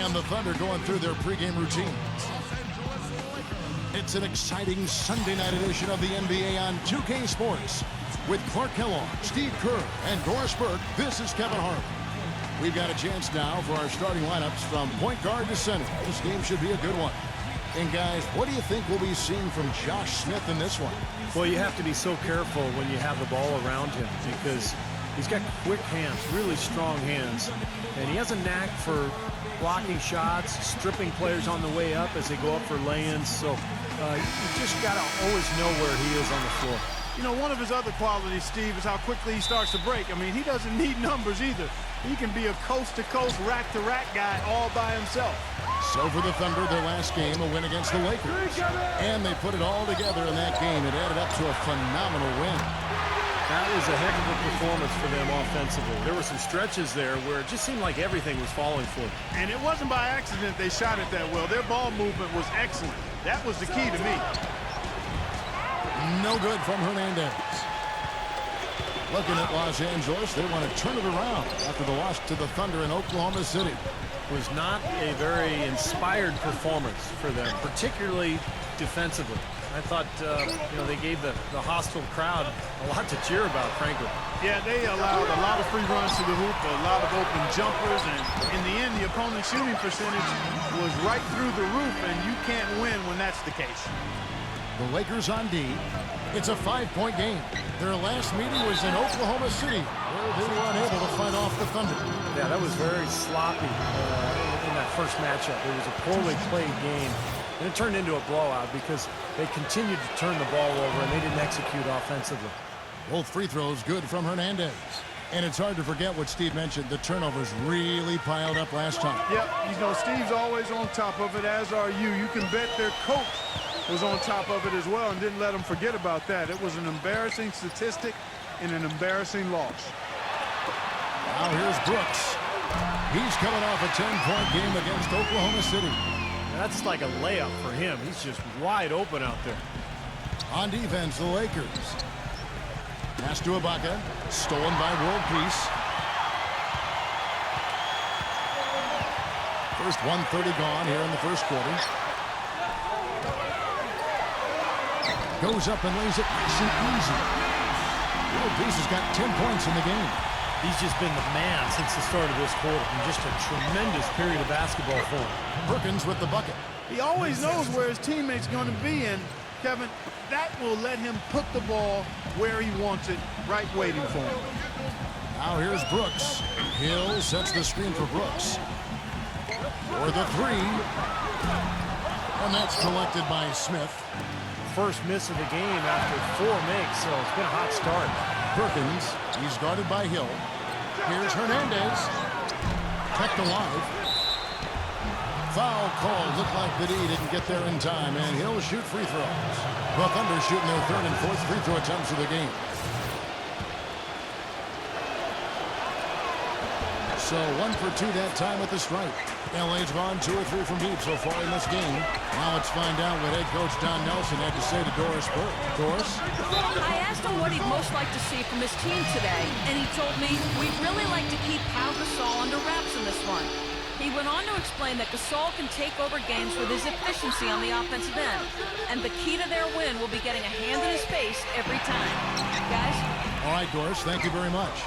And the Thunder going through their pregame routine. It's an exciting Sunday night edition of the NBA on 2K Sports. With Clark Kellogg, Steve Kerr, and Doris Burke, this is Kevin Harlan. We've got a chance now for our starting lineups from point guard to center. This game should be a good one. And guys, what do you think we'll be seeing from Josh Smith in this one? Well, you have to be so careful when you have the ball around him because he's got quick hands, really strong hands. And he has a knack for blocking shots, stripping players on the way up as they go up for lay-ins. So you just got to always know where he is on the floor. You know, one of his other qualities, Steve, is how quickly he starts to break. I mean, he doesn't need numbers either. He can be a coast-to-coast, rack-to-rack guy all by himself. So for the Thunder, their last game, a win against the Lakers. And they put it all together in that game. It added up to a phenomenal win. That was a heck of a performance for them offensively. There were some stretches there where it just seemed like everything was falling for them. And it wasn't by accident they shot it that well. Their ball movement was excellent. That was the key to me. No good from Hernandez. Looking at Los Angeles, they want to turn it around after the loss to the Thunder in Oklahoma City. It was not a very inspired performance for them, particularly defensively. I thought, you know, they gave the hostile crowd a lot to cheer about, frankly. Yeah, they allowed a lot of free runs to the hoop, a lot of open jumpers, and in the end, the opponent's shooting percentage was right through the roof, and you can't win when that's the case. The Lakers on D. It's a 5-point game. Their last meeting was in Oklahoma City, where they were unable to fight off the Thunder. Yeah, that was very sloppy in that first matchup. It was a poorly played game, and it turned into a blowout because they continued to turn the ball over, and they didn't execute offensively. Both free throws good from Hernandez. And it's hard to forget what Steve mentioned. The turnovers really piled up last time. Yep, you know, Steve's always on top of it, as are you. You can bet their coach was on top of it as well and didn't let them forget about that. It was an embarrassing statistic and an embarrassing loss. Now here's Brooks. He's coming off a 10-point game against Oklahoma City. That's like a layup for him. He's just wide open out there. On defense, the Lakers. Pass to Ibaka. Stolen by World Peace. First 1:30 gone here in the first quarter. Goes up and lays it nice and easy. World Peace has got 10 points in the game. He's just been the man since the start of this quarter, and just a tremendous period of basketball for him. Perkins with the bucket. He always knows where his teammate's going to be, and Kevin, that will let him put the ball where he wants it, right waiting for him. Now here's Brooks. Hill sets the screen for Brooks. For the three. And that's collected by Smith. First miss of the game after 4 makes, so it's been a hot start. Perkins, he's guarded by Hill. Here's Hernandez. Kept alive. Foul call. Looked like the D didn't get there in time, and Hill shoot free throws. The Thunder shooting their third and fourth free throw attempts of the game. So 1 for 2 that time at the stripe. LA's gone 2 or 3 from deep so far in this game. Now let's find out what head coach Don Nelson had to say to Doris Burke. Doris? I asked him what he'd most like to see from his team today, and he told me we'd really like to keep Pau Gasol under wraps in this one. He went on to explain that Gasol can take over games with his efficiency on the offensive end, and the key to their win will be getting a hand in his face every time. Guys? All right, Doris, thank you very much.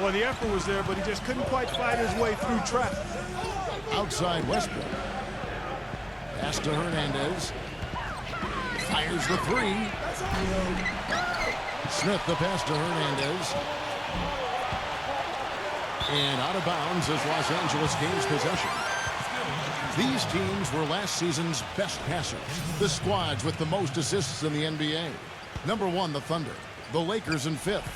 Well, the effort was there, but he just couldn't quite fight his way through traffic. Outside Westbrook. Pass to Hernandez. Fires the three. Smith the pass to Hernandez. And out of bounds as Los Angeles gains possession. These teams were last season's best passers. The squads with the most assists in the NBA. Number 1, the Thunder. The Lakers in 5th.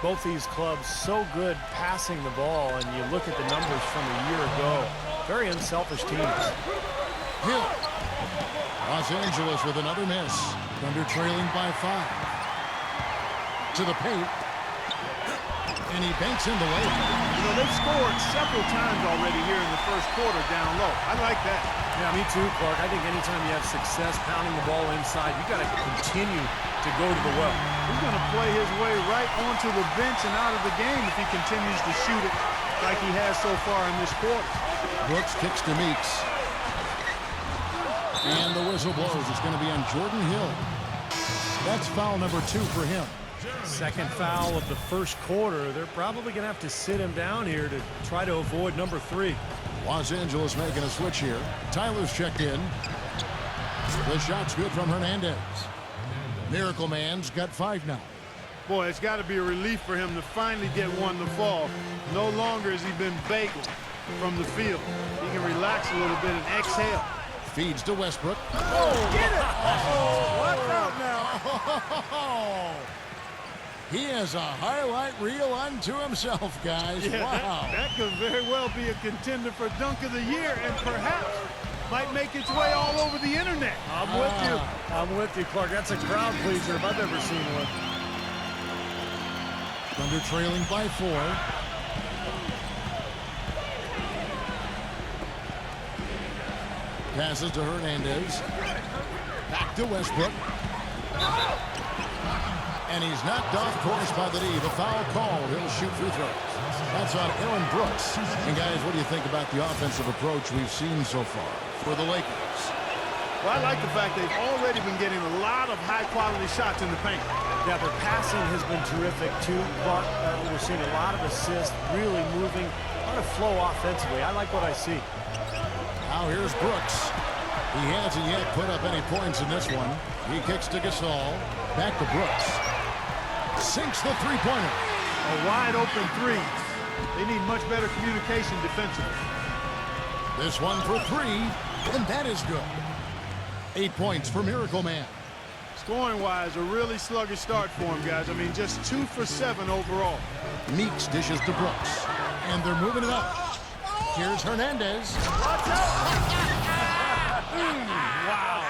Both these clubs so good passing the ball, and you look at the numbers from a year ago. Very unselfish teams. Hill. Los Angeles with another miss. Thunder trailing by 5. To the paint. And he banks in the layup. You know, they've scored several times already here in the first quarter down low. I like that. Yeah, me too, Clark. I think anytime you have success pounding the ball inside, you got to continue to go to the well. He's going to play his way right onto the bench and out of the game if he continues to shoot it like he has so far in this quarter. Brooks kicks to Meeks. And the whistle blows. It's going to be on Jordan Hill. That's foul number 2 for him. Second foul of the first quarter. They're probably going to have to sit him down here to try to avoid number 3. Los Angeles making a switch here. Tyler's checked in. The shot's good from Hernandez. Miracle Man's got 5 now. Boy, it's got to be a relief for him to finally get one to fall. No longer has he been baked from the field. He can relax a little bit and exhale. Feeds to Westbrook. Oh, get it! Oh, watch out now. He has a highlight reel unto himself, guys. Yeah, wow. That could very well be a contender for Dunk of the Year and perhaps might make its way all over the internet. I'm with you. I'm with you, Clark. That's a crowd pleaser if I've ever seen one. Thunder trailing by 4. Passes to Hernandez. Back to Westbrook. And he's knocked off course by the D. The foul called. He'll shoot free throws. That's on Aaron Brooks. And guys, what do you think about the offensive approach we've seen so far for the Lakers? Well, I like the fact they've already been getting a lot of high-quality shots in the paint. Yeah, their passing has been terrific, too. But we're seeing a lot of assists, really moving, a lot of flow offensively. I like what I see. Now here's Brooks. He hasn't yet put up any points in this one. He kicks to Gasol. Back to Brooks. Sinks the three-pointer. A wide-open 3. They need much better communication defensively. This one for 3, and that is good. 8 points for Miracle Man. Scoring-wise, a really sluggish start for him, guys. I mean, just 2 for 7 overall. Meeks dishes to Brooks, and they're moving it up. Here's Hernandez. Wow,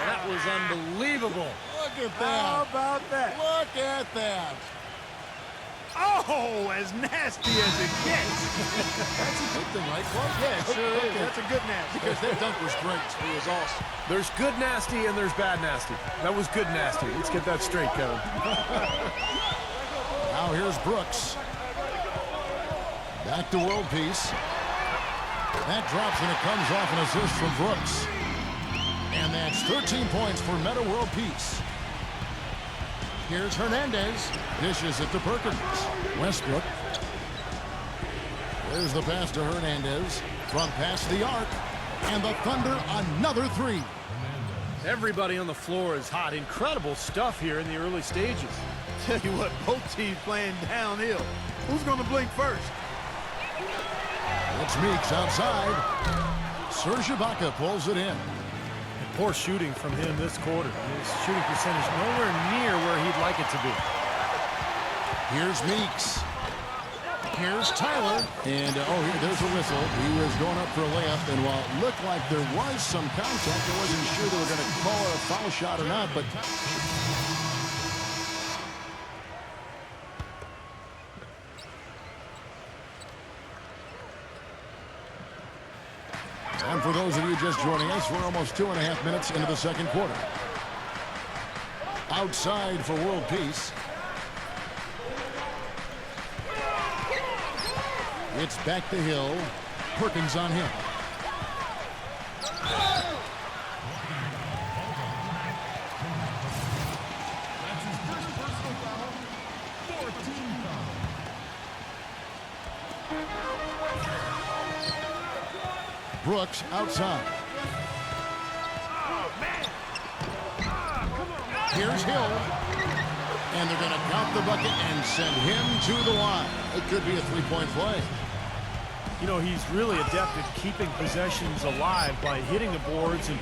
that was unbelievable. Look at that. How about that? Look at that. Oh, as nasty as it gets. That's a good thing, right, Clark? Yeah, it sure is. That's a good nasty. Because that dunk was great. It was awesome. There's good nasty and there's bad nasty. That was good nasty. Let's get that straight, Kevin. Now here's Brooks. Back to world peace. That drops and it comes off an assist from Brooks. And that's 13 points for Meta World Peace. Here's Hernandez. Dishes it to Perkins. Westbrook. There's the pass to Hernandez. From past the arc. And the Thunder another 3. Everybody on the floor is hot. Incredible stuff here in the early stages. Tell you what, both teams playing downhill. Who's going to blink first? It's Meeks outside. Serge Ibaka pulls it in. Poor shooting from him this quarter. His shooting percentage nowhere near where he'd like it to be. Here's Meeks. Here's Tyler. And, there's a whistle. He was going up for a layup, and while it looked like there was some contact, I wasn't sure they were going to call it a foul shot or not, but... And for those of you just joining us, we're almost 2.5 minutes into the second quarter. Outside for world peace. It's back to Hill. Perkins on him. Brooks outside. Here's Hill. And they're going to count the bucket and send him to the line. It could be a three-point play. You know, he's really adept at keeping possessions alive by hitting the boards and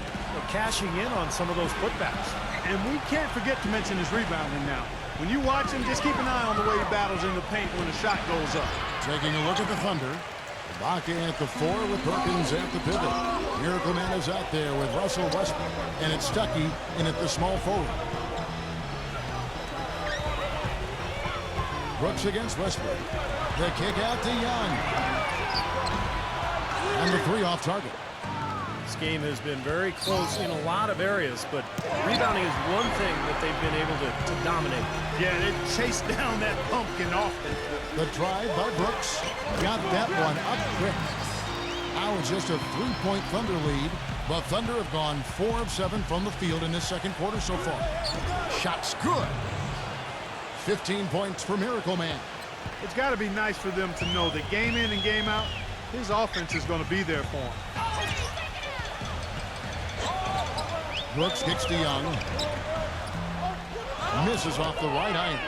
cashing in on some of those putbacks. And we can't forget to mention his rebounding now. When you watch him, just keep an eye on the way he battles in the paint when the shot goes up. Taking a look at the Thunder. Ibaka at the 4 with Perkins at the pivot. Miracle Man is out there with Russell Westbrook. And it's Stuckey in at the small forward. Brooks against Westbrook. The kick out to Young. off target. This game has been very close in a lot of areas, but rebounding is one thing that they've been able to dominate. Yeah, they chased down that pumpkin often. The drive by Brooks. Got that one up quick. Now it's just a 3-point Thunder lead. The Thunder have gone 4 of 7 from the field in this second quarter so far. Shot's good. 15 points for Miracle Man. It's got to be nice for them to know that game in and game out, his offense is going to be there for him. Brooks kicks to Young. Misses off the right iron.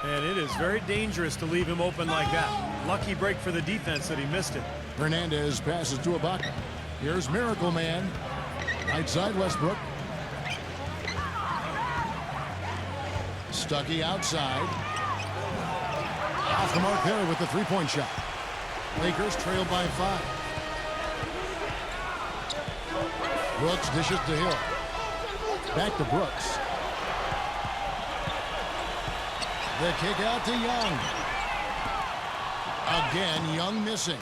And it is very dangerous to leave him open like that. Lucky break for the defense that he missed it. Hernandez passes to Ibaka. Here's Miracle Man. Right side Westbrook. Stuckey outside. Off the mark there with the three-point shot. Lakers trail by 5. Brooks dishes to Hill. Back to Brooks. The kick out to Young. Again, Young missing.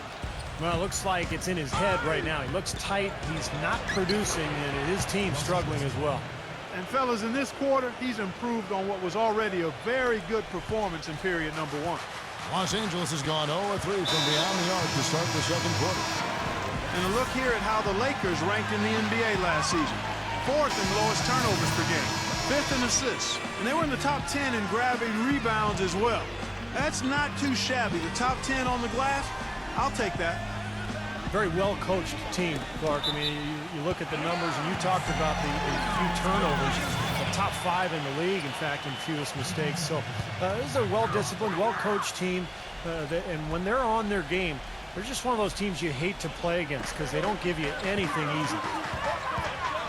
Well, it looks like it's in his head right now. He looks tight. He's not producing, and his team's struggling as well. And fellas, in this quarter, he's improved on what was already a very good performance in period number 1. Los Angeles has gone 0-3 from beyond the arc to start the second quarter. And a look here at how the Lakers ranked in the NBA last season. 4th in lowest turnovers per game, 5th in assists, and they were in the top 10 in grabbing rebounds as well. That's not too shabby. The top 10 on the glass, I'll take that. Very well-coached team, Clark. I mean, you look at the numbers, and you talked about the few turnovers. The top 5 in the league, in fact, in fewest mistakes. So this is a well-disciplined, well-coached team. And when they're on their game, they're just one of those teams you hate to play against because they don't give you anything easy.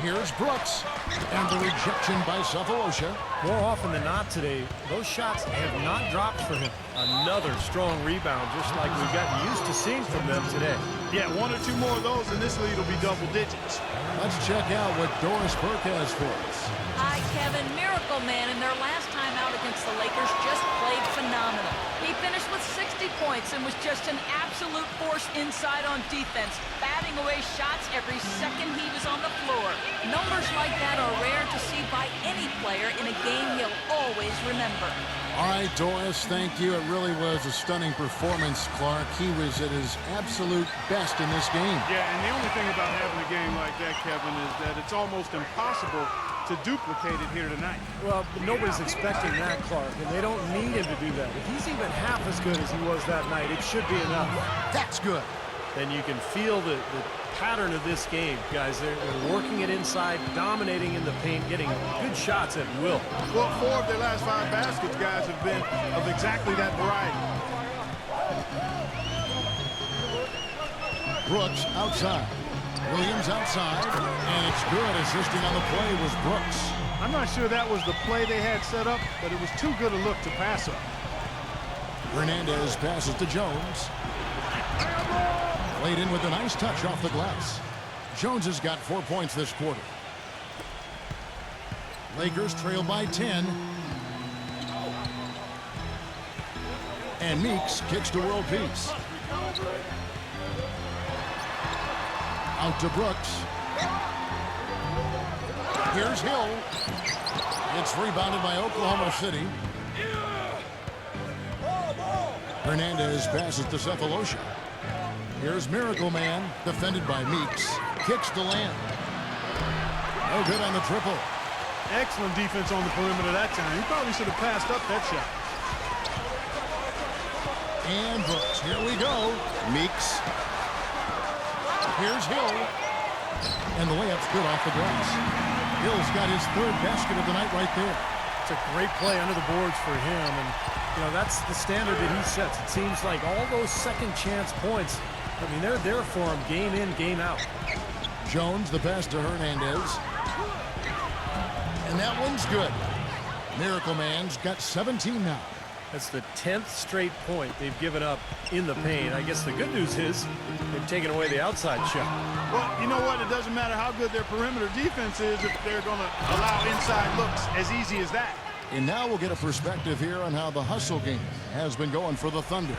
Here's Brooks. And the rejection by Cephalosha. More often than not today, those shots have not dropped for him. Another strong rebound, just like we've gotten used to seeing from them today. Yeah, 1 or 2 more of those, and this lead will be double digits. Let's check out what Doris Burke has for us. Hi, Kevin. Miracle Man in their last time out against the Lakers just played phenomenal. He finished with 60 points and was just an absolute force inside on defense, batting away shots every second he was on the floor. Numbers like that are rare to see by any player in a game he'll always remember. All right, Doris, thank you. It really was a stunning performance, Clark. He was at his absolute best in this game. Yeah, and the only thing about having a game like that, Kevin, is that it's almost impossible to duplicate it here tonight. Well, nobody's expecting that, Clark, and they don't need him to do that. If he's even half as good as he was that night, it should be enough. That's good. Then you can feel the pattern of this game, guys. They're working it inside, dominating in the paint, getting good shots at will. Well, 4 of their last 5 baskets, guys, have been of exactly that variety. Brooks outside. Williams outside. And it's good. Assisting on the play was Brooks. I'm not sure that was the play they had set up, but it was too good a look to pass up. Hernandez passes to Jones. Played in with a nice touch off the glass. Jones has got 4 points this quarter. Lakers trail by 10. And Meeks kicks to world peace. Out to Brooks. Here's Hill. It's rebounded by Oklahoma City. Hernandez passes to Cephalosha. Here's Miracle Man, defended by Meeks. Kicks to land. No good on the triple. Excellent defense on the perimeter that time. He probably should have passed up that shot. And Brooks. Here we go. Meeks. Here's Hill. And the layup's good off the glass. Hill's got his 3rd basket of the night right there. It's a great play under the boards for him, and you know that's the standard that he sets. It seems like all those second chance points, I mean, they're there for him game in, game out. Jones, the pass to Hernandez. And that one's good. Miracle Man's got 17 now. That's the 10th straight point they've given up in the paint. I guess the good news is they've taken away the outside shot. Well, you know what? It doesn't matter how good their perimeter defense is if they're going to allow inside looks as easy as that. And now we'll get a perspective here on how the hustle game has been going for the Thunder.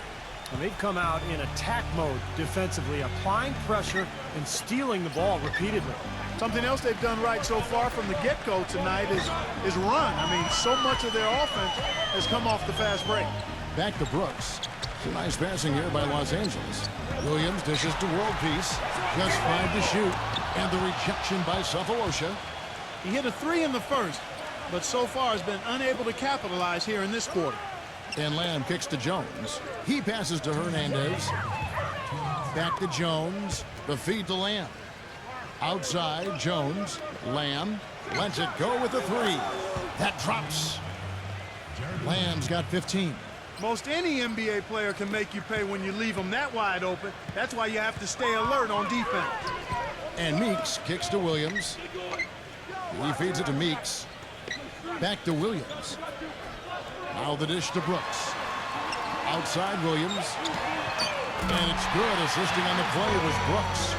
And they've come out in attack mode defensively, applying pressure and stealing the ball repeatedly. Something else they've done right so far from the get-go tonight is run. I mean, so much of their offense has come off the fast break. Back to Brooks. Some nice passing here by Los Angeles. Williams dishes to World Peace. Just 5 to shoot. And the rejection by Cephalosha. He hit a 3 in the first, but so far has been unable to capitalize here in this quarter. And Lamb kicks to Jones. He passes to Hernandez. Back to Jones. The feed to Lamb. Outside, Jones. Lamb lets it go with the 3. That drops. Lamb's got 15. Most any NBA player can make you pay when you leave them that wide open. That's why you have to stay alert on defense. And Meeks kicks to Williams. He feeds it to Meeks. Back to Williams. Now the dish to Brooks. Outside Williams. And it's good. Assisting on the play was Brooks.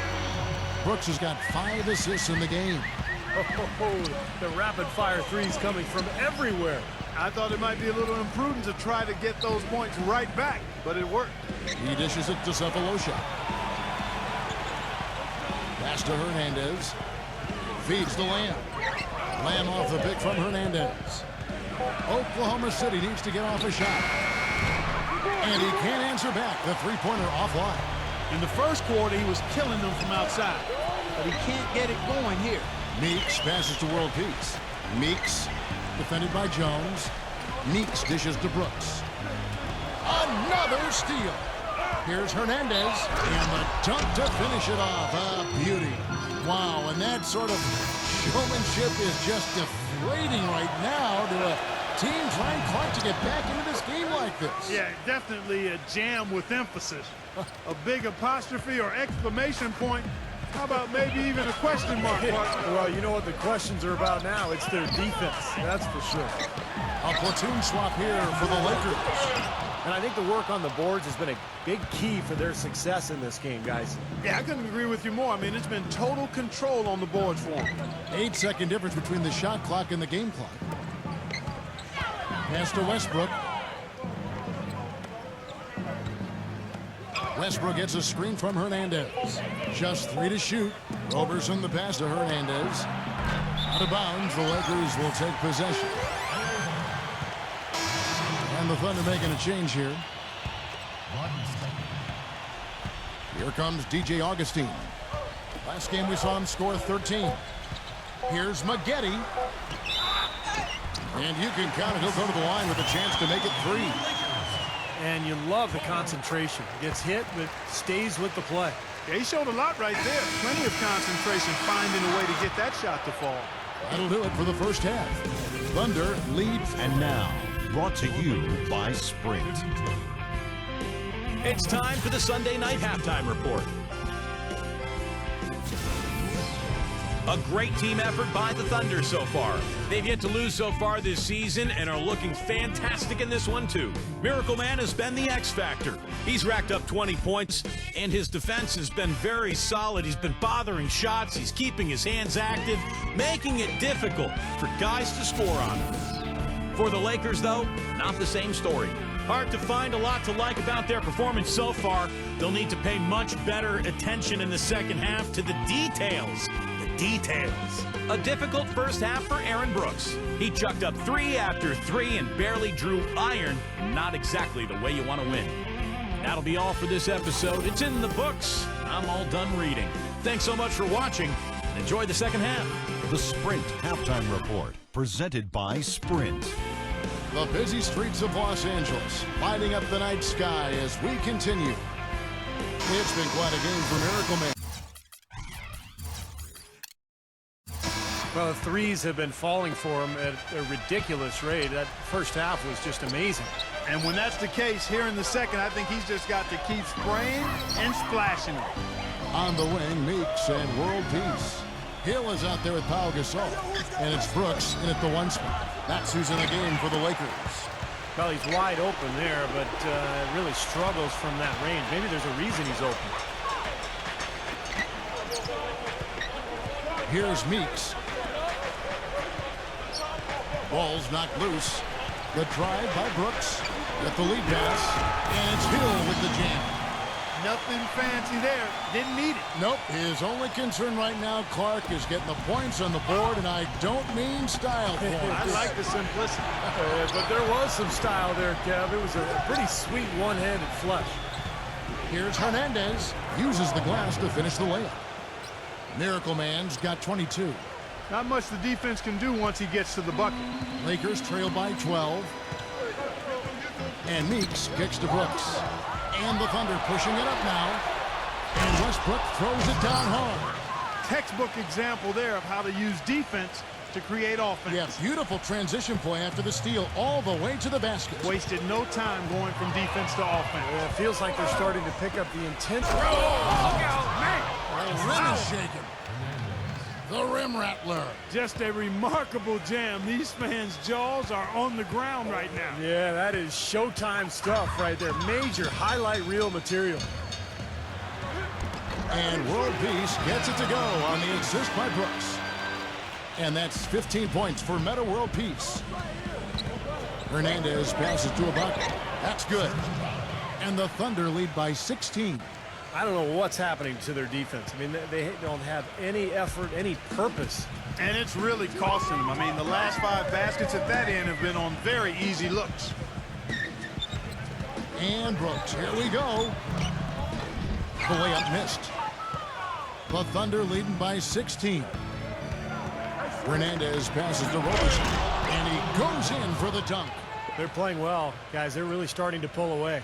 Brooks has got 5 assists in the game. Oh, the rapid-fire threes coming from everywhere. I thought it might be a little imprudent to try to get those points right back, but it worked. He dishes it to Cephalosha. Pass to Hernandez. Feeds to Lamb. Lamb off the pick from Hernandez. Oklahoma City needs to get off a shot. And he can't answer back. The three-pointer offline. In the first quarter, he was killing them from outside, but he can't get it going here. Meeks passes to World Peace. Meeks defended by Jones. Meeks dishes to Brooks. Another steal. Here's Hernandez. And the dunk to finish it off. A beauty. Wow, and that sort of showmanship is just deflating right now to a team trying hard to get back into this game like this. Yeah, definitely a jam with emphasis. A big apostrophe or exclamation point. How about maybe even a question mark? Well, you know what the questions are about now. It's their defense, that's for sure. A platoon swap here for the Lakers. And I think the work on the boards has been a big key for their success in this game, guys. Yeah, I couldn't agree with you more. I mean, it's been total control on the boards for them. 8-second difference between the shot clock and the game clock. Pass to Westbrook. Westbrook gets a screen from Hernandez. Just 3 to shoot. Roberson the pass to Hernandez. Out of bounds, the Lakers will take possession. And the Thunder making a change here. Here comes DJ Augustine. Last game we saw him score 13. Here's Maggette. And you can count it. He'll go to the line with a chance to make it 3. And you love the concentration. Gets hit, but stays with the play. Yeah, he showed a lot right there. Plenty of concentration, finding a way to get that shot to fall. That'll do it for the first half. Thunder leads. And now, brought to you by Sprint. It's time for the Sunday night halftime report. A great team effort by the Thunder so far. They've yet to lose so far this season and are looking fantastic in this one too. Miracle Man has been the X factor. He's racked up 20 points and his defense has been very solid. He's been bothering shots. He's keeping his hands active, making it difficult for guys to score on him. For the Lakers though, not the same story. Hard to find a lot to like about their performance so far. They'll need to pay much better attention in the second half to the details. Details. A difficult first half for Aaron Brooks. He chucked up 3 after 3 and barely drew iron. Not exactly the way you want to win. That'll be all for this episode. It's in the books. I'm all done reading. Thanks so much for watching and enjoy the second half. The Sprint Halftime Report, presented by Sprint. The busy streets of Los Angeles, lighting up the night sky as we continue. It's been quite a game for Miracle Man. Well, the threes have been falling for him at a ridiculous rate. That first half was just amazing. And when that's the case here in the second, I think he's just got to keep spraying and splashing it. On the wing, Meeks and World Peace. Hill is out there with Pau Gasol. And it's Brooks in at the 1 spot. That's who's in the game for the Lakers. Well, he's wide open there, but really struggles from that range. Maybe there's a reason he's open. Here's Meeks. Ball's knocked loose. The drive by Brooks. With the lead pass. And it's Hill with the jam. Nothing fancy there. Didn't need it. Nope. His only concern right now, Clark, is getting the points on the board, and I don't mean style points. I like the simplicity. But there was some style there, Kev. It was a pretty sweet one-handed flush. Here's Hernandez. Uses the glass to finish the layup. Miracle Man's got 22. Not much the defense can do once he gets to the bucket. Lakers trail by 12. And Meeks kicks to Brooks. And the Thunder pushing it up now. And Westbrook throws it down hard. Textbook example there of how to use defense to create offense. Yeah, beautiful transition play after the steal all the way to the basket. Wasted no time going from defense to offense. Yeah, it feels like they're starting to pick up the intensity. Oh, look out, man! The rim is shaking. The rim rattler. Just a remarkable jam. These fans' jaws are on the ground right now. Yeah, that is Showtime stuff right there. Major highlight reel material. And World Peace gets it to go on the assist by Brooks. And that's 15 points for Meta World Peace. Hernandez passes to Ibaka. That's good. And the Thunder lead by 16. I don't know what's happening to their defense. I mean, they don't have any effort, any purpose. And it's really costing them. I mean, the last 5 baskets at that end have been on very easy looks. And Brooks, here we go. The layup missed. The Thunder leading by 16. Hernandez passes to Roberson. And he goes in for the dunk. They're playing well, guys. They're really starting to pull away.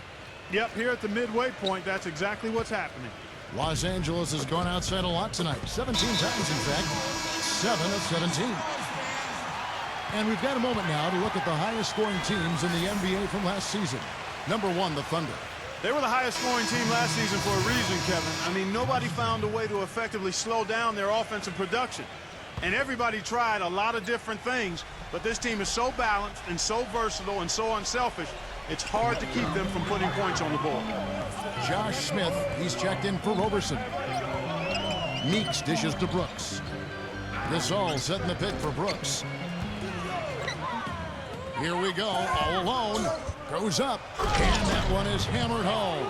Yep, here at the midway point, that's exactly what's happening. Los Angeles has gone outside a lot tonight. 17 times, in fact. 7 of 17. And we've got a moment now to look at the highest scoring teams in the NBA from last season. Number 1, the Thunder. They were the highest scoring team last season for a reason, Kevin. I mean, nobody found a way to effectively slow down their offensive production. And everybody tried a lot of different things, but this team is so balanced and so versatile and so unselfish, it's hard to keep them from putting points on the board. Josh Smith, he's checked in for Roberson. Meeks dishes to Brooks. Gasol setting the pick for Brooks. Here we go, all alone. Goes up, and that one is hammered home.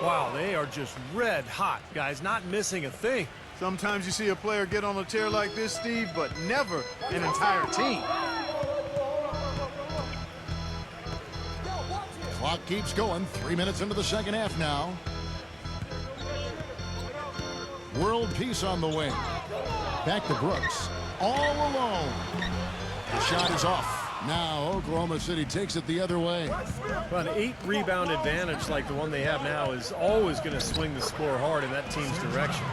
Wow, they are just red hot, guys, not missing a thing. Sometimes you see a player get on a tear like this, Steve, but never an entire team. Clock keeps going. 3 minutes into the second half now. World Peace on the wing. Back to Brooks. All alone. The shot is off. Now Oklahoma City takes it the other way. Well, an 8-rebound advantage like the one they have now is always going to swing the score hard in that team's direction.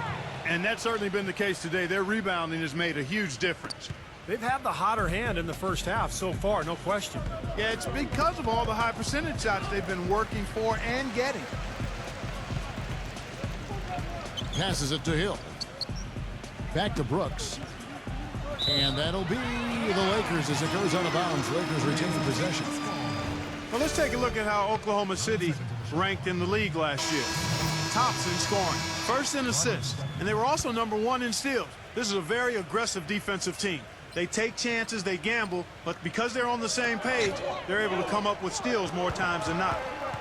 And that's certainly been the case today. Their rebounding has made a huge difference. They've had the hotter hand in the first half so far, no question. Yeah, it's because of all the high percentage shots they've been working for and getting. Passes it to Hill. Back to Brooks. And that'll be the Lakers as it goes out of bounds. Lakers retain possession. Well, let's take a look at how Oklahoma City ranked in the league last year. Tops in scoring, first in assists, and they were also number 1 in steals. This is a very aggressive defensive team. They take chances, they gamble, but because they're on the same page, they're able to come up with steals more times than not.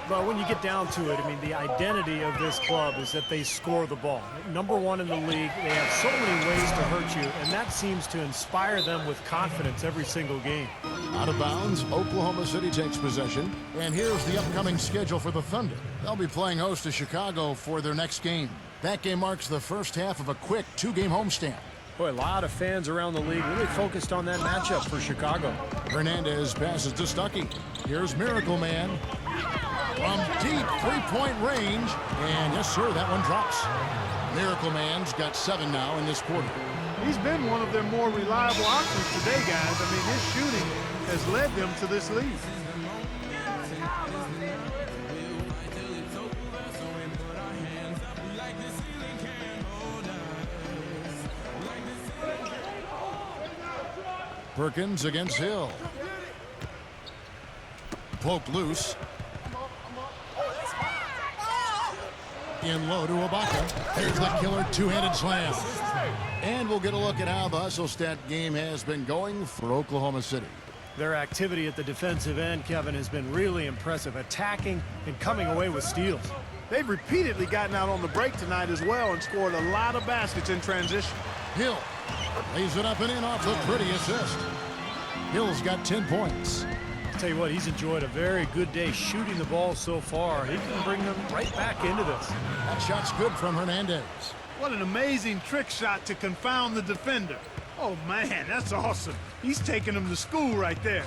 But when you get down to it, I mean, the identity of this club is that they score the ball. Number 1 in the league, they have so many ways to hurt you, and that seems to inspire them with confidence every single game. Out of bounds, Oklahoma City takes possession. And here's the upcoming schedule for the Thunder. They'll be playing host to Chicago for their next game. That game marks the first half of a quick 2-game homestand. Boy, a lot of fans around the league really focused on that matchup for Chicago. Hernandez passes to Stuckey. Here's Miracle Man. From deep 3-point range. And yes, sir, that one drops. Miracle Man's got 7 now in this quarter. He's been one of their more reliable options today, guys. I mean, his shooting has led them to this lead. Perkins against Hill. Poked loose. In low to Ibaka. There's the killer 2-handed slam. And we'll get a look at how the hustle stat game has been going for Oklahoma City. Their activity at the defensive end, Kevin, has been really impressive, attacking and coming away with steals. They've repeatedly gotten out on the break tonight as well and scored a lot of baskets in transition. Hill lays it up and in off the pretty assist. Hill's got 10 points. I'll tell you what, he's enjoyed a very good day shooting the ball so far. He can bring them right back into this. That shot's good from Hernandez. What an amazing trick shot to confound the defender. Oh, man, that's awesome. He's taking them to school right there.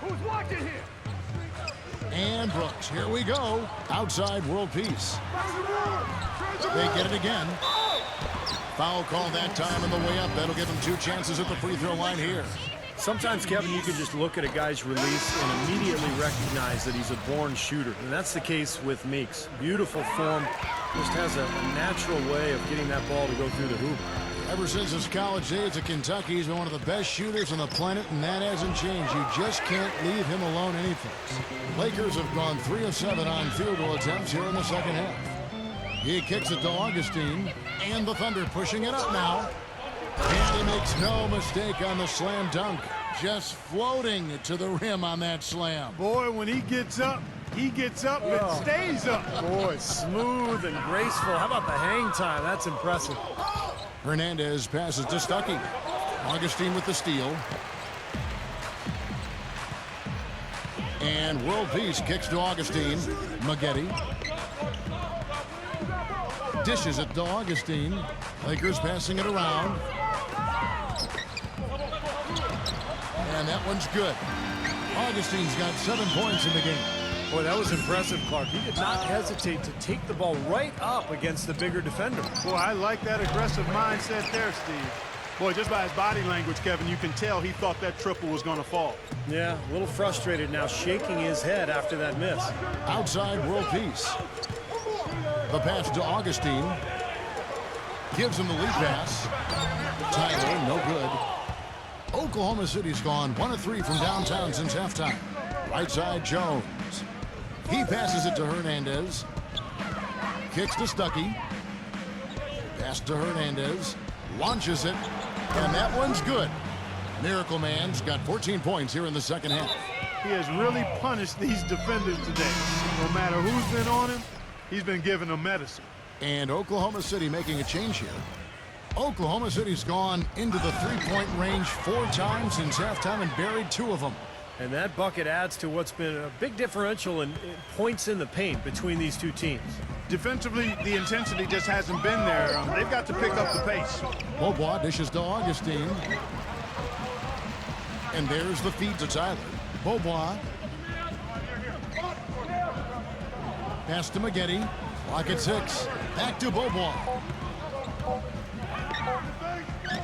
Who's watching here? And Brooks, here we go. Outside world peace. They get it again. Foul call that time on the way up. That'll give him 2 chances at the free throw line here. Sometimes, Kevin, you can just look at a guy's release and immediately recognize that he's a born shooter. And that's the case with Meeks. Beautiful form. Just has a natural way of getting that ball to go through the hoop. Ever since his college days at Kentucky, he's been one of the best shooters on the planet, and that hasn't changed. You just can't leave him alone anything. Lakers have gone 3 of 7 on field goal attempts here in the second half. He kicks it to Augustine, and the Thunder pushing it up now. And he makes no mistake on the slam dunk. Just floating to the rim on that slam. Boy, when he gets up and stays up. Boy, smooth and graceful. How about the hang time? That's impressive. Hernandez passes to Stuckey. Augustine with the steal. And world peace kicks to Augustine. Maggette dishes it to Augustine. Lakers passing it around. And that one's good. Augustine's got 7 points in the game. Boy, that was impressive, Clark. He did not hesitate to take the ball right up against the bigger defender. Boy, I like that aggressive mindset there, Steve. Boy, just by his body language, Kevin, you can tell he thought that triple was going to fall. Yeah, a little frustrated now, shaking his head after that miss. Outside world peace. The pass to Augustine. Gives him the lead pass. Tyler, no good. Oklahoma City's gone 1 of 3 from downtown since halftime. Right side, Jones. He passes it to Hernandez. Kicks to Stuckey. Pass to Hernandez. Launches it. And that one's good. Miracle Man's got 14 points here in the second half. He has really punished these defenders today. No matter who's been on him, he's been giving them medicine. And Oklahoma City making a change here. Oklahoma City's gone into the three-point range 4 times since halftime and buried 2 of them. And that bucket adds to what's been a big differential in points in the paint between these two teams. Defensively, the intensity just hasn't been there. They've got to pick up the pace. Beaubois dishes to Augustine. And there's the feed to Tyler. Beaubois. Pass to Maggette. Clock at 6. Back to Beaubois.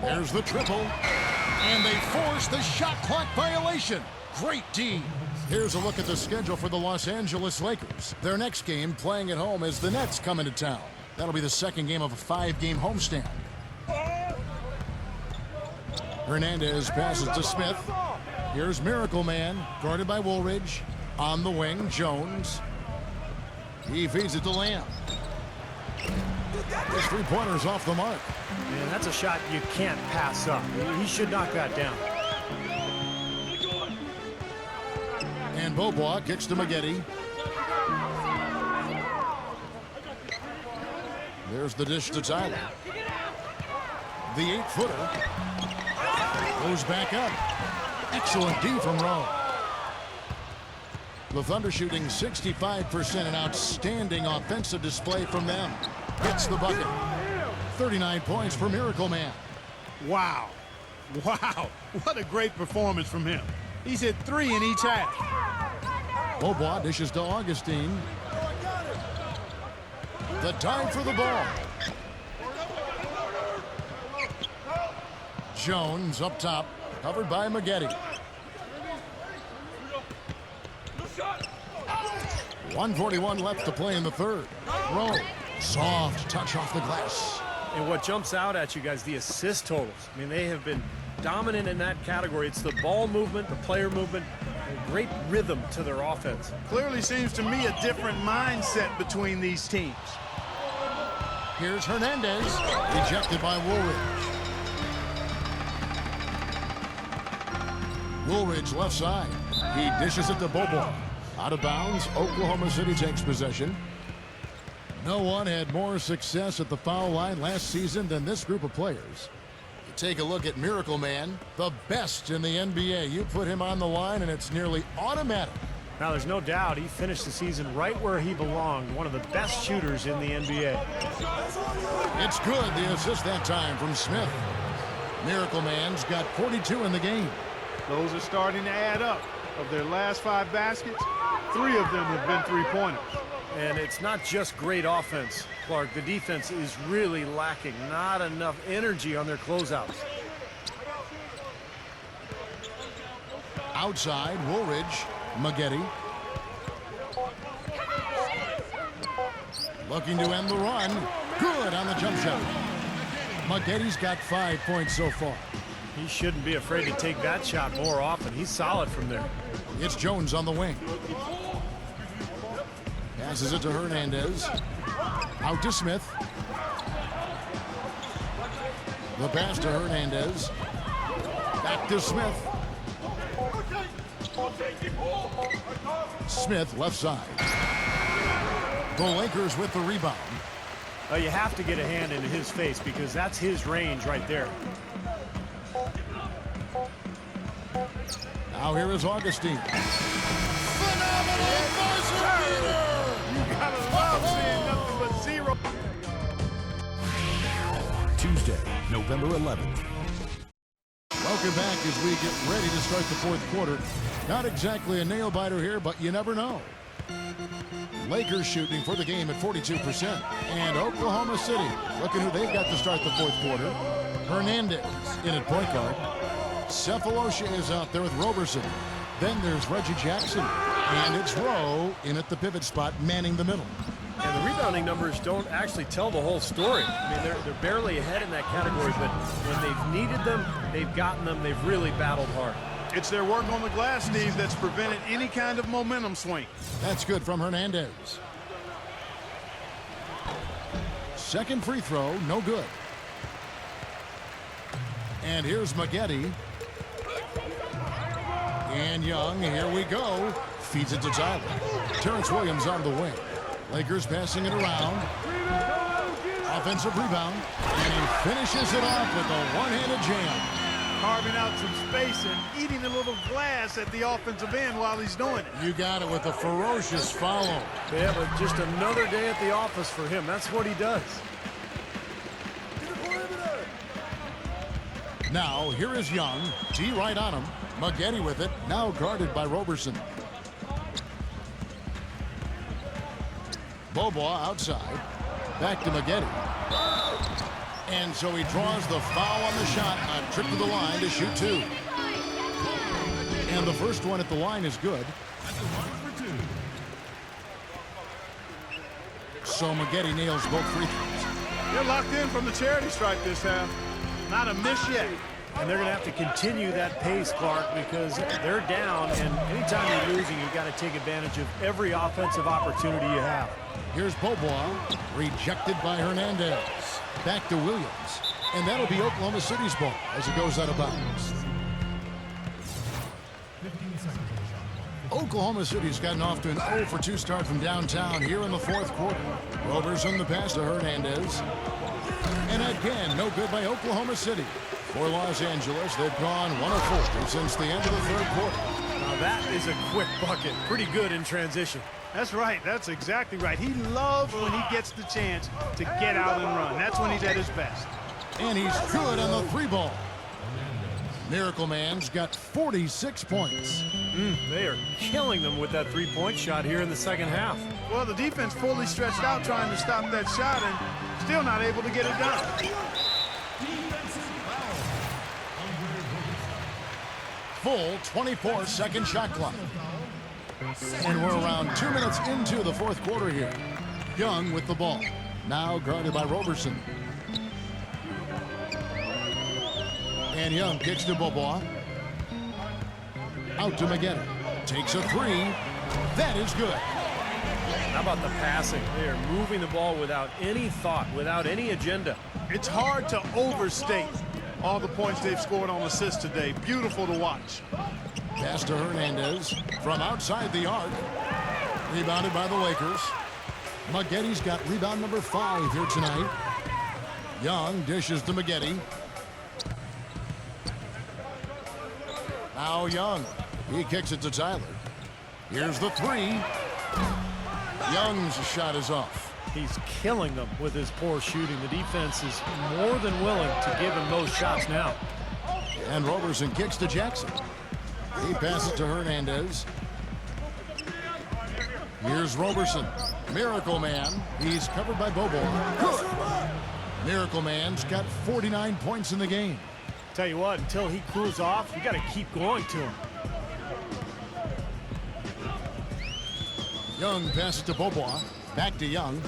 There's the triple. And they force the shot clock violation. Great D. Here's a look at the schedule for the Los Angeles Lakers. Their next game, playing at home, as the Nets come into town. That'll be the second game of a 5-game homestand. Hernandez passes to Smith. Here's Miracle Man, guarded by Woolridge. On the wing, Jones. He feeds it to Lamb. His 3-pointer's off the mark. Man, that's a shot you can't pass up. He should knock that down. And Beaubois kicks to Maggette. There's the dish to Tyler. The 8-footer goes back up. Excellent D from Rowe. The Thunder shooting 65%, an outstanding offensive display from them. Gets the bucket. 39 points for Miracle Man. Wow. Wow. What a great performance from him. He's hit 3 in each half. Beaubois dishes to Augustine. The time for the ball. Jones up top, covered by Maggette. 1:41 left to play in the third. Rowe, soft touch off the glass. And what jumps out at you guys, the assist totals. I mean, they have been dominant in that category. It's the ball movement, the player movement, and great rhythm to their offense. Clearly seems to me a different mindset between these teams. Here's Hernandez, rejected by Woolridge. Woolridge left side. He dishes it to Bobo. Out of bounds. Oklahoma City takes possession. No one had more success at the foul line last season than this group of players. You take a look at Miracle Man, the best in the NBA. You put him on the line and it's nearly automatic. Now, there's no doubt he finished the season right where he belonged, one of the best shooters in the NBA. It's good, the assist that time from Smith. Miracle Man's got 42 in the game. Those are starting to add up. Of their last 5 baskets, 3 of them have been three-pointers. And it's not just great offense, Clark. The defense is really lacking. Not enough energy on their closeouts. Outside, Woolridge. Maggette. Looking to end the run. Good on the jump shot. Maggette's got 5 points so far. He shouldn't be afraid to take that shot more often. He's solid from there. It's Jones on the wing. Passes it to Hernandez. Out to Smith. The pass to Hernandez. Back to Smith. Smith left side. The Lakers with the rebound. You have to get a hand into his face because that's his range right there. Now here is Augustine. Phenomenal buzzer beater! You gotta love seeing nothing but 0. Tuesday, November 11th. Welcome back as we get ready to start the fourth quarter. Not exactly a nail-biter here, but you never know. Lakers shooting for the game at 42%. And Oklahoma City, looking who they've got to start the fourth quarter. Hernandez in at point guard. Cephalosha is out there with Roberson. Then there's Reggie Jackson. And it's Rowe in at the pivot spot, manning the middle. And the rebounding numbers don't actually tell the whole story. I mean, they're barely ahead in that category, but when they've needed them, they've gotten them. They've really battled hard. It's their work on the glass, Steve, that's prevented any kind of momentum swing. That's good from Hernandez. Second free throw, no good. And here's Maggette. And Young, here we go. Feeds it to Tyler. Terrence Williams on the wing. Lakers passing it around. Offensive rebound. And he finishes it off with a one-handed jam. Carving out some space and eating a little glass at the offensive end while he's doing it. You got it with a ferocious follow. Yeah, but just another day at the office for him. That's what he does. Now, here is Young. G right on him. Maggette with it. Now guarded by Roberson. Bobo outside. Back to Maggette. And so he draws the foul on the shot. A trip to the line to shoot 2. And the first one at the line is good. So Maggette nails both free throws. They're locked in from the charity stripe this half. Not a miss yet. And they're going to have to continue that pace, Clark, because they're down, and anytime you're losing, you've got to take advantage of every offensive opportunity you have. Here's Bobois, rejected by Hernandez. Back to Williams. And that'll be Oklahoma City's ball as it goes out of bounds. Oklahoma City's gotten off to an 0 for 2 start from downtown here in the fourth quarter. Roberson the pass to Hernandez. And again, no good by Oklahoma City. For Los Angeles, they've gone 1 of 4 since the end of the third quarter. Now that is a quick bucket. Pretty good in transition. That's right. That's exactly right. He loves when he gets the chance to get out and run. That's when he's at his best. And he's good on the 3 ball. Miracle Man's got 46 points. They are killing them with that 3-point shot here in the second half. Well, the defense fully stretched out trying to stop that shot and still not able to get it done. Full 24-second shot clock. And we're around 2 minutes into the fourth quarter here. Young with the ball. Now guarded by Roberson. And Young kicks to Bobois. Out to Maggette. Takes a 3. That is good. How about the passing? They are moving the ball without any thought, without any agenda. It's hard to overstate all the points they've scored on assists today. Beautiful to watch. Pass to Hernandez from outside the arc. Rebounded by the Lakers. Maggetti's got rebound number 5 here tonight. Young dishes to Maggette. Now Young. He kicks it to Tyler. Here's the 3. Young's shot is off. He's killing them with his poor shooting. The defense is more than willing to give him those shots now. And Roberson kicks to Jackson. He passes to Hernandez. Here's Roberson. Miracle Man. He's covered by Bobo. Good. Miracle Man's got 49 points in the game. Tell you what, until he cools off, you got to keep going to him. Young passes to Bobo. Back to Young.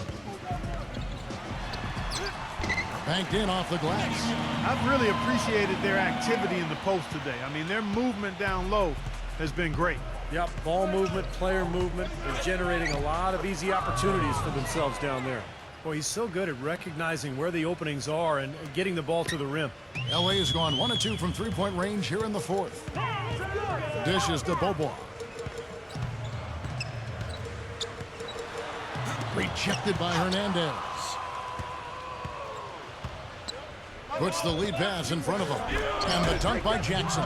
Banked in off the glass. I've really appreciated their activity in the post today. I mean, their movement down low has been great. Yep, ball movement, player movement. They're generating a lot of easy opportunities for themselves down there. Boy, he's so good at recognizing where the openings are and getting the ball to the rim. LA has gone 1 of 2 from three-point range here in the 4th. Dishes to Bobo. Rejected by Hernandez. Puts the lead pass in front of him. And the dunk by Jackson.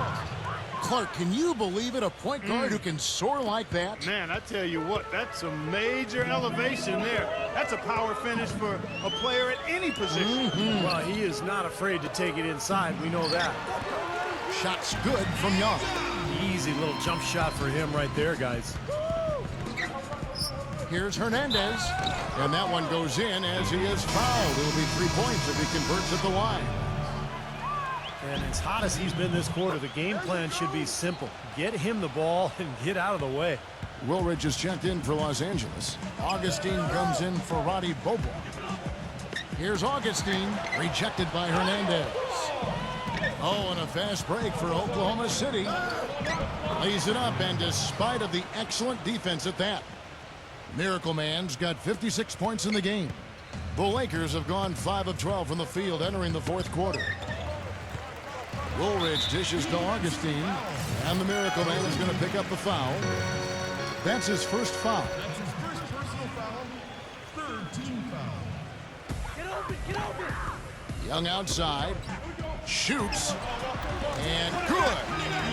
Clark, can you believe it? A point guard who can soar like that? Man, I tell you what, that's a major elevation there. That's a power finish for a player at any position. Well, he is not afraid to take it inside. We know that. Shot's good from Young. Easy little jump shot for him right there, guys. Here's Hernandez. And that one goes in as he is fouled. It'll be 3 points if he converts at the line. And as hot as he's been this quarter, the game plan should be simple. Get him the ball and get out of the way. Woolridge is checked in for Los Angeles. Augustine comes in for Roddy Bobo. Here's Augustine, rejected by Hernandez. Oh, and a fast break for Oklahoma City. Lays it up, and despite of the excellent defense at that, Miracle Man's got 56 points in the game. The Lakers have gone 5 of 12 from the field entering the 4th quarter. Woolridge dishes to Augustine, and the Miracle Man is going to pick up the foul. That's his first foul. That's his first personal foul. 3rd team foul. Get open. Young outside. Shoots. And good.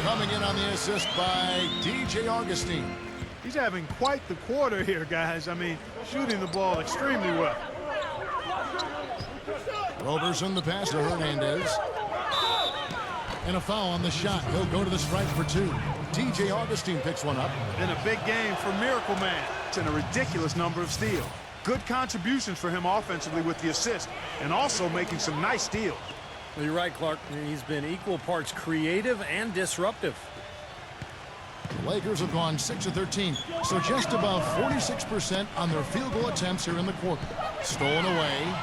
Coming in on the assist by DJ Augustine. He's having quite the quarter here, guys. I mean, shooting the ball extremely well. Roberson the pass to Hernandez. And a foul on the shot. He'll go to the stripe for 2. DJ Augustine picks one up. And a big game for Miracle Man. It's in a ridiculous number of steals. Good contributions for him offensively with the assist, and also making some nice steals. Well, you're right, Clark. He's been equal parts creative and disruptive. The Lakers have gone 6 of 13, so just about 46% on their field goal attempts here in the quarter. Stolen away.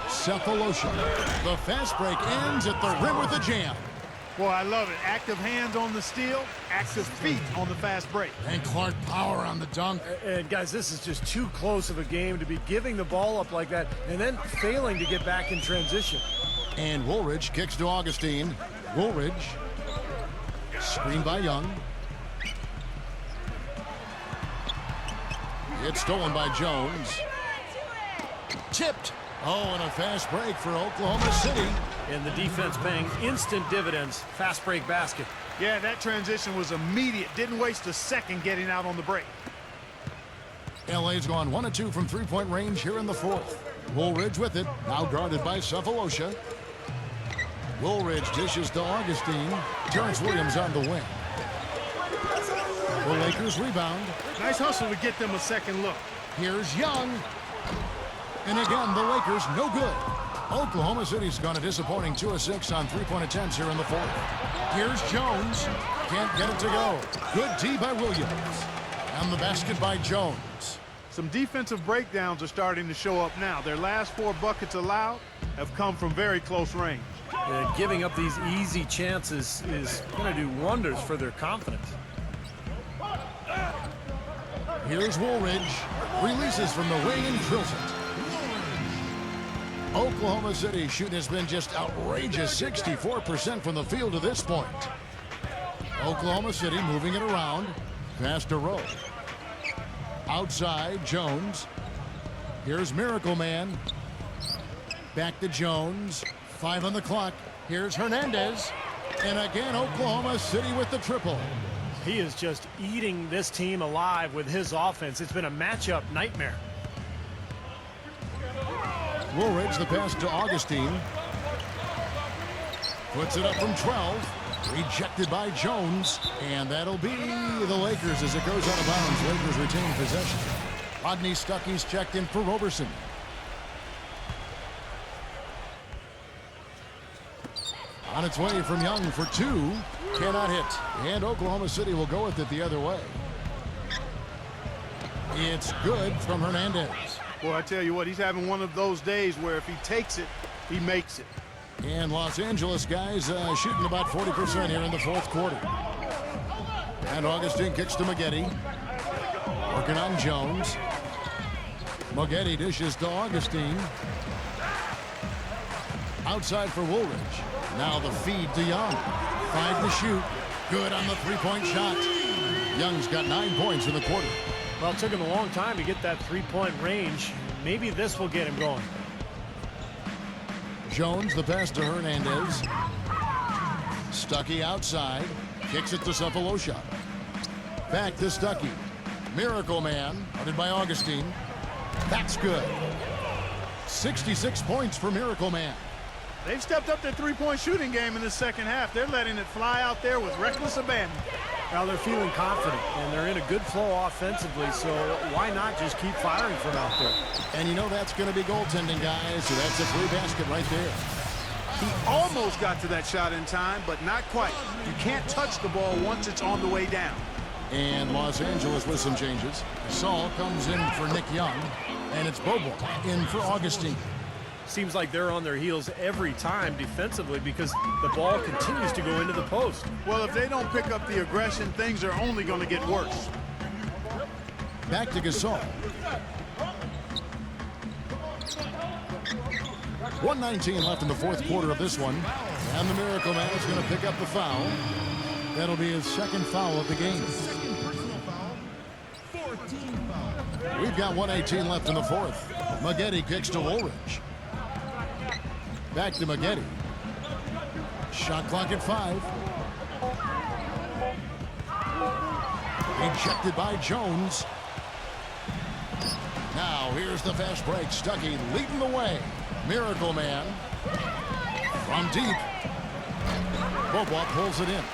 Cephalosha. The fast break ends at the rim with a jam. Boy, I love it. Active hands on the steal, active feet on the fast break. And Clark power on the dunk. And guys, this is just too close of a game to be giving the ball up like that and then failing to get back in transition. And Woolridge kicks to Augustine. Woolridge. Screen by Young. It's stolen by Jones. Tipped. Oh, and a fast break for Oklahoma City. And the defense paying instant dividends. Fast break basket. Yeah, that transition was immediate. Didn't waste a second getting out on the break. LA's gone 1 of 2 from three-point range here in the 4th. Woolridge with it. Now guarded by Cephalosha. Woolridge dishes to Augustine. Terrence Williams on the wing. The Lakers rebound. Nice hustle to get them a second look. Here's Young. And again, the Lakers no good. Oklahoma City's gone a disappointing 2 of 6 on three-point attempts here in the 4th. Here's Jones. Can't get it to go. Good D by Williams. And the basket by Jones. Some defensive breakdowns are starting to show up now. Their last 4 buckets allowed have come from very close range. And giving up these easy chances is going to do wonders for their confidence. Here's Woolridge. Releases from the wing and drills it. Oklahoma City shooting has been just outrageous. 64% from the field to this point. Oklahoma City moving it around. Pass to Rowe. Outside, Jones. Here's Miracle Man. Back to Jones. 5 on the clock. Here's Hernandez. And again, Oklahoma City with the triple. He is just eating this team alive with his offense. It's been a matchup nightmare. Woolridge, the pass to Augustine. Puts it up from 12. Rejected by Jones. And that'll be the Lakers as it goes out of bounds. Lakers retain possession. Rodney Stuckey's checked in for Roberson. On its way from Young for 2. Cannot hit. And Oklahoma City will go with it the other way. It's good from Hernandez. Boy, I tell you what, he's having one of those days where if he takes it, he makes it. And Los Angeles guys shooting about 40% here in the fourth quarter. And Augustine kicks to Maggette. Working on Jones. Maggette dishes to Augustine. Outside for Woolridge. Now the feed to Young. 5 to shoot. Good on the three-point shot. Young's got 9 points in the quarter. Well, it took him a long time to get that three-point range. Maybe this will get him going. Jones, the pass to Hernandez. Stuckey outside. Kicks it to Cephalosha. Back to Stuckey. Miracle Man, guarded by Augustine. That's good. 66 points for Miracle Man. They've stepped up their three-point shooting game in the second half. They're letting it fly out there with reckless abandon. Now they're feeling confident, and they're in a good flow offensively, so why not just keep firing from out there? And you know that's going to be goaltending, guys, so that's a free basket right there. He almost got to that shot in time, but not quite. You can't touch the ball once it's on the way down. And Los Angeles with some changes. Saul comes in for Nick Young, and it's Bobo in for Augustine. Seems like they're on their heels every time defensively because the ball continues to go into the post. Well, if they don't pick up the aggression, things are only going to get worse. Back to Gasol. 1:19 left in the fourth quarter of this one. And the Miracle Man is going to pick up the foul. That'll be his second foul of the game. We've got 1:18 left in the fourth. Maggette kicks to Woolridge. Back to Maggette. Shot clock at 5. Ejected by Jones. Now here's the fast break. Stuckey leading the way. Miracle Man from deep. Bobo pulls it in.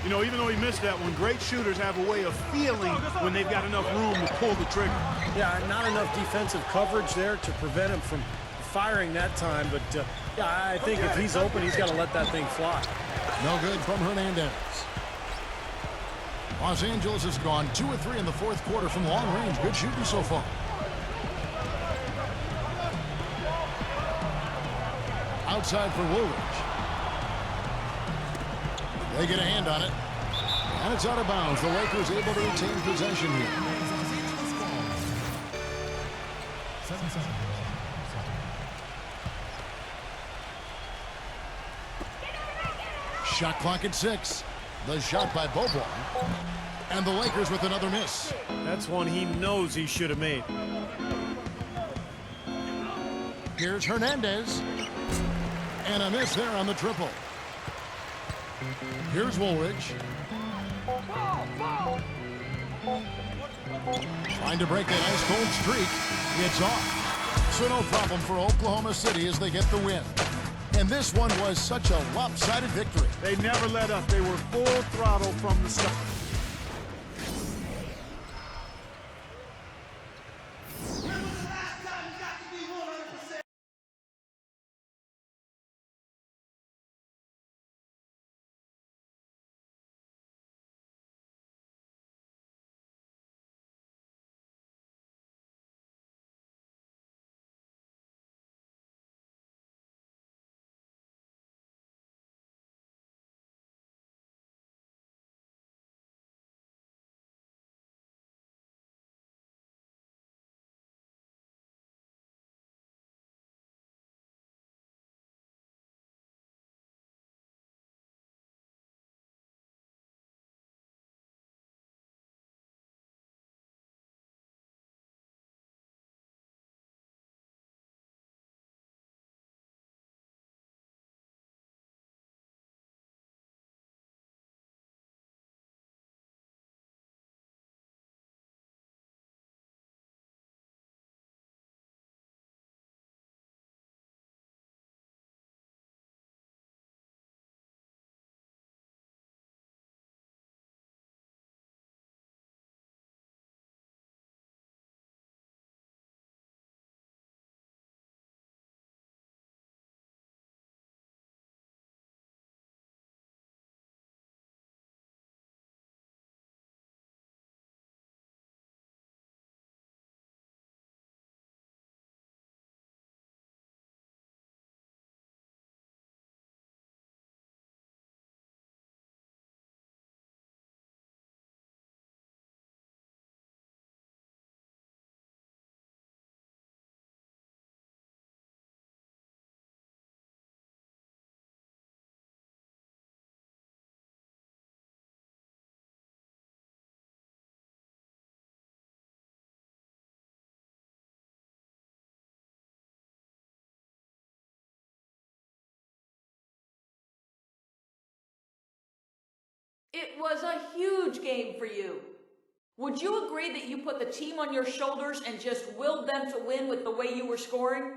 You know, even though he missed that one, great shooters have a way of feeling when they've got enough room to pull the trigger. Yeah, not enough defensive coverage there to prevent him from firing that time, but yeah, I think if he's open, he's got to let that thing fly. No good from Hernandez. Los Angeles has gone 2 of 3 in the fourth quarter from long range. Good shooting so far. Outside for Woolridge. They get a hand on it. And it's out of bounds. The Lakers able to retain possession here. 7 seconds. Shot clock at 6. The shot by Bobo. And the Lakers with another miss. That's one he knows he should have made. Here's Hernandez. And a miss there on the triple. Here's Woolridge. Trying to break that ice cold streak. It's off. So no problem for Oklahoma City as they get the win. And this one was such a lopsided victory. They never let up. They were full throttle from the start. It was a huge game for you. Would you agree that you put the team on your shoulders and just willed them to win with the way you were scoring?